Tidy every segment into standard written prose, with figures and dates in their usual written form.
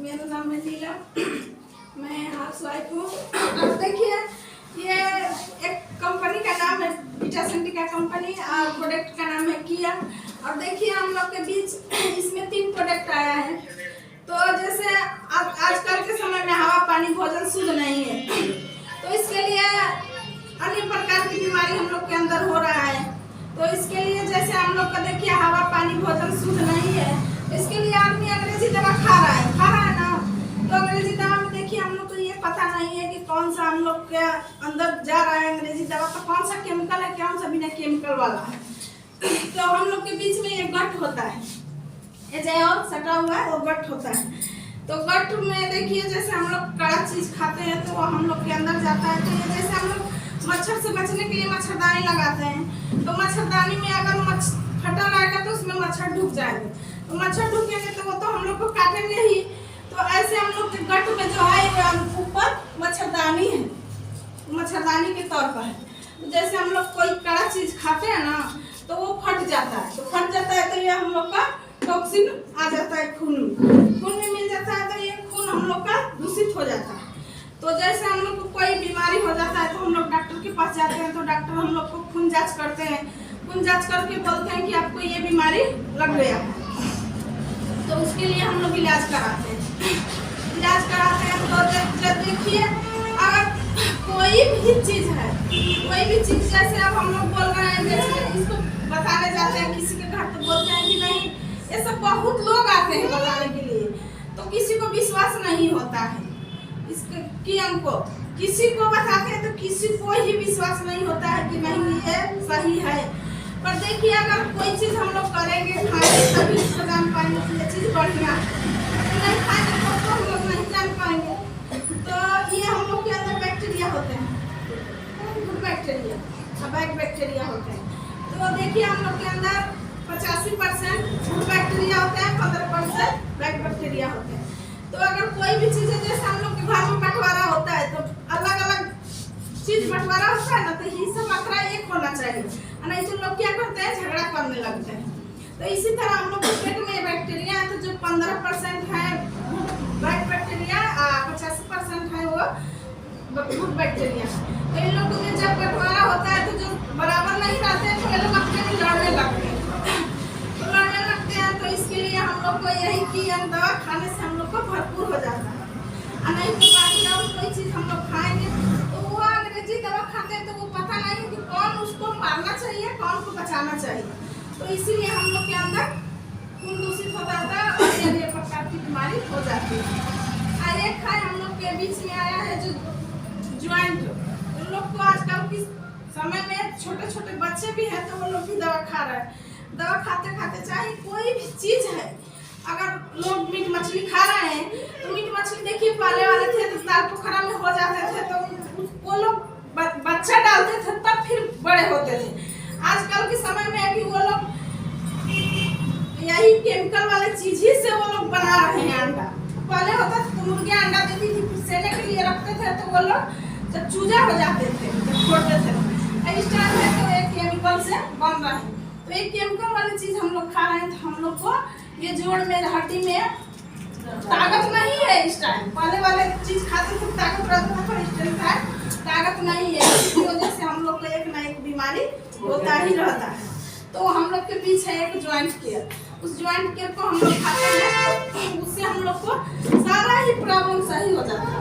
मेरा नाम है नीला। मैं हाउस वाइफ हूँ। अब देखिए ये एक कंपनी का नाम है विटासेंटी का कंपनी और प्रोडक्ट का नाम है किया। और देखिए हम लोग के बीच इसमें 3 प्रोडक्ट आया है। तो जैसे आजकल के समय में हवा पानी भोजन शुद्ध नहीं है, तो इसके लिए अन्य प्रकार की बीमारी हम लोग के अंदर हो रहा है। तो इसके लिए जैसे हम लोग का देखिए हवा पानी भोजन शुद्ध नहीं है, इसके लिए आदमी अंग्रेजी दवा खा रहा है ना। तो अंग्रेजी दवा में देखिए हम लोग को ये पता नहीं है कि कौन सा हम लोग के अंदर जा रहा है अंग्रेजी दवा का, कौन सा केमिकल है, कौन सा बिना केमिकल वाला है। तो हम लोग के बीच में ये गट होता है, ये जो और सटा हुआ है वो गट होता है। तो गट में देखिए जैसे हम लोग कड़ा चीज खाते हैं तो वो हम लोग के अंदर जाता है। तो ये जैसे हम लोग मच्छर से बचने के लिए मच्छरदानी लगाते हैं, तो मच्छरदानी में अगर फटा रहेगा तो उसमें मच्छर ढुक जाएंगे। तो मच्छर ढुकेंगे तो वो तो हम लोग को काटेंगे ही। तो ऐसे हम लोग के गट में जो है ऊपर मच्छरदानी है, मच्छरदानी के तौर पर है। तो जैसे हम लोग कोई कड़ा चीज खाते हैं ना तो वो फट जाता है, तो फट जाता है तो ये हम लोग का टॉक्सिन आ जाता है, खून में मिल जाता है, तो ये खून हम लोग का दूषित हो जाता है। तो जैसे हम लोग को कोई बीमारी हो जाता है तो हम लोग डॉक्टर के पास जाते हैं, तो डॉक्टर हम लोग को खून जांच करते हैं, खून जांच करके बोलते हैं कि आपको ये बीमारी लग गया है। तो उसके लिए हम लोग इलाज कराते हैं। तो देखिए अगर कोई भी चीज है, कोई भी चीज जैसे अब हम लोग बोल रहे हैं, जैसे इसको बताने जाते हैं किसी के घर तो बोलते हैं कि नहीं, ये सब बहुत लोग आते हैं बताने के लिए, तो किसी को विश्वास नहीं होता है इसके कि हमको किसी को बताते हैं तो किसी को ही विश्वास नहीं होता है कि नहीं ये सही है। पर देखिए अगर कोई चीज हम लोग करेंगे खाएंगे तभी इसको जान पाएंगे कि ये चीज बढ़िया है, नहीं खाएंगे तो हम लोग नहीं जान पाएंगे। तो ये हम लोग के अंदर बैक्टीरिया होते हैं, गुड बैक्टीरिया और बैड बैक्टीरिया होते हैं। तो देखिए हम लोग के अंदर 85% गुड बैक्टीरिया होते हैं, 15% बैड बैक्टीरिया होते हैं। तो अगर कोई भी चीज है जैसे हम लोग के घर में बंटवारा होता है तो अलग अलग चीज बंटवारा होता है ना, तो हिस्सा मात्रा एक होना चाहिए, नहीं तो लोग क्या करते हैं झगड़ा करने लगते हैं। तो इसी तरह हम लोग के पेट में बैक्टीरिया है, तो जो 15% है बैड बैक्टीरिया और 85% है वो गुड बैक्टीरिया। तो इन लोगों में जब बंटवारा होता है तो जो बराबर नहीं रहते हैं तो ये लोग अपने में लड़ने लगते हैं। तो लड़ने लगते हैं तो इसके लिए हम लोग को यही कि दवा खाने से हम लोग को भरपूर हो जाता है। और नहीं तो बाकी और कोई चीज हम लोग खाएंगे तो वो अंग्रेजी दवा खाते हैं तो वो पता नहीं कि कौन उसको मारना चाहिए कौन को बचाना चाहिए। तो इसीलिए हम लोग के अंदर खून दूषित हो जाता है और ये प्रकार की बीमारी हो जाती है। और एक है हम लोग के बीच में आया है जो ज्वाइंट, उन लोग को आजकल के समय में छोटे छोटे बच्चे भी हैं तो वो लोग भी दवा खा रहे हैं। दवा खाते खाते चाहे कोई भी चीज है, अगर लोग मीट मछली खा रहे हैं तो मीट मछली देखिए पाले वाले थे तो ताल पोखरा में हो जाते थे तो वो लोग बच्चा डालते थे तब फिर बड़े होते थे। आजकल के समय में है कि वो लोग यही केमिकल वाले चीज ही से वो लोग बना रहे हैं अंडा। पहले होता था तो मुर्गियां अंडा देती थी, सेने के लिए रखते थे तो वो लोग जब चूजा हो जाते थे जब छोड़ते थे, इस टाइम में तो एक केमिकल से बन रहे हैं। तो एक केमिकल वाली चीज हम लोग खा रहे हैं तो हम लोग को ये जोड़ में हड्डी में ताकत नहीं है। इस टाइम पहले वाले चीज खाते थे ताकत रहता था, पर इस टाइम ताकत नहीं है, इसकी वजह से हम लोग को एक ना एक बीमारी होता ही रहता है। तो हम लोग के बीच है एक ज्वाइंट केयर, उस ज्वाइंट केयर को हम लोग खाते हैं, उससे हम लोग को सारा ही प्रॉब्लम सही हो जाता है।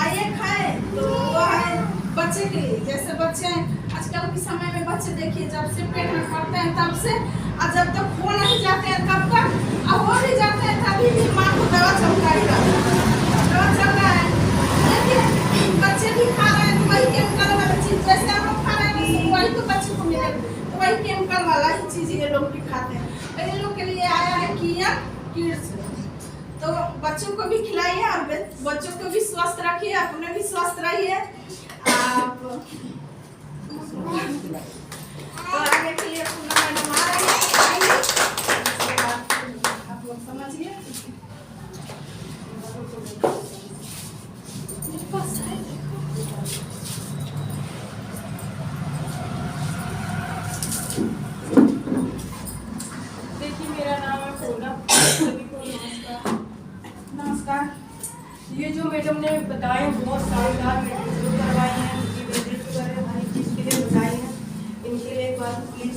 आइए खाए तो वो है बच्चे के लिए, जैसे बच्चे आजकल के समय में बच्चे देखिए जब से पेट में पड़ते हैं तब से और जब तक हो नहीं जाते हैं तब तक, और हो भी जाते हैं तभी भी माँ को दवा चल रहा है। देखिए बच्चे भी खा रहे हैं तो वही केमिकल वाला चीज जैसे हम लोग खा रहे हैं वही तो बच्चे को मिलेगा, तो वही केमिकल वाला ही चीज ये लोग भी खाते हैं। तो इन लोग के लिए आया है किया किड्स, तो बच्चों को भी खिलाइए और बच्चों को भी स्वस्थ रखिए, अपने भी स्वस्थ रहिए। आप तो आगे के लिए पूरा मैडम आ रही है, आप लोग समझिए। देखिए मेरा नाम है पूनम, सभी को नमस्कार। नमस्कार। ये जो मैडम ने बताए बहुत शानदार मेडिसिन जो करवाई हैं, उनकी विजिट वगैरह हर एक चीज़ के लिए बताई हैं, इनके लिए एक बार प्लीज़।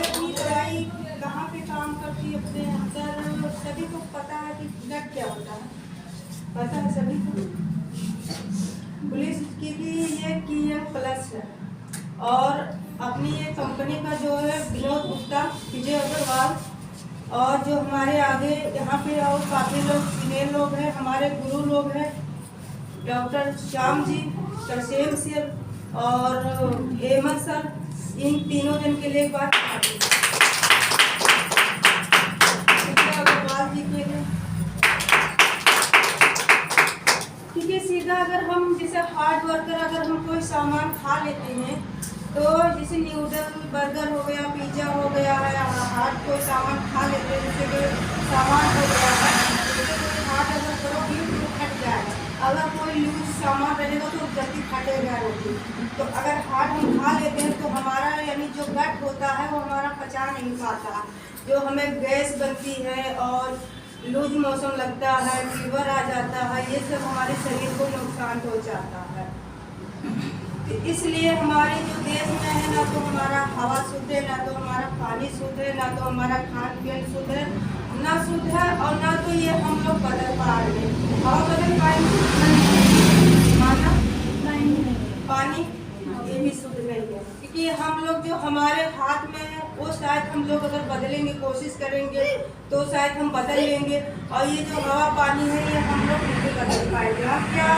अपनी दवाई कहाँ पे काम करती है अपने अंदर, सभी को पता है कि ब्लड क्या होता है, पता है सभी को। पुलिस की भी ये KM प्लस है और अपनी ये कंपनी का जो है विनोद गुप्ता, विजय अग्रवाल और जो हमारे आगे यहाँ पे और काफ़ी लोग सीनियर लोग हैं, हमारे गुरु लोग हैं, डॉक्टर श्याम जी, तरसेम सर और हेमंत सर, इन तीनों जन के लिए एक बात अग्रवाल जी के लिए। क्योंकि सीधा अगर हम जैसे हार्ड वर्कर अगर हम कोई सामान खा लेते हैं तो जैसे न्यूडल बर्गर हो गया, पिज्ज़ा हो गया है, हार्ड कोई सामान खा लेते हैं, जैसे कोई सामान हो गया है, जैसे कोई हार्ड अगर करोगे तो फट जाएगा, अगर कोई लूज सामान रहेगा तो जल्दी फटेगा नहीं। तो अगर हार्ड हम खा लेते हैं तो हमारा यानी जो गट होता है वो हमारा पचा नहीं पाता, जो हमें गैस बनती है और लूज मौसम लगता है, फीवर आ जाता है, ये सब हमारे शरीर को नुकसान पहुँचाता है। तो इसलिए हमारे जो देश में है ना तो हमारा हवा शुद्ध है, ना तो हमारा पानी शुद्ध है, ना तो हमारा खान पीन शुद्ध है, ना शुद्ध है और ना तो ये हम लोग बदल पा रहे हैं। हवा बदल पाएंगे, माना पानी ये भी शुद्ध नहीं है, क्योंकि हम लोग जो हमारे हाथ में है वो शायद हम लोग अगर बदलेंगे, कोशिश करेंगे तो शायद हम बदल लेंगे, और ये जो हवा पानी है ये हम लोग नहीं बदल पाएंगे। हम क्या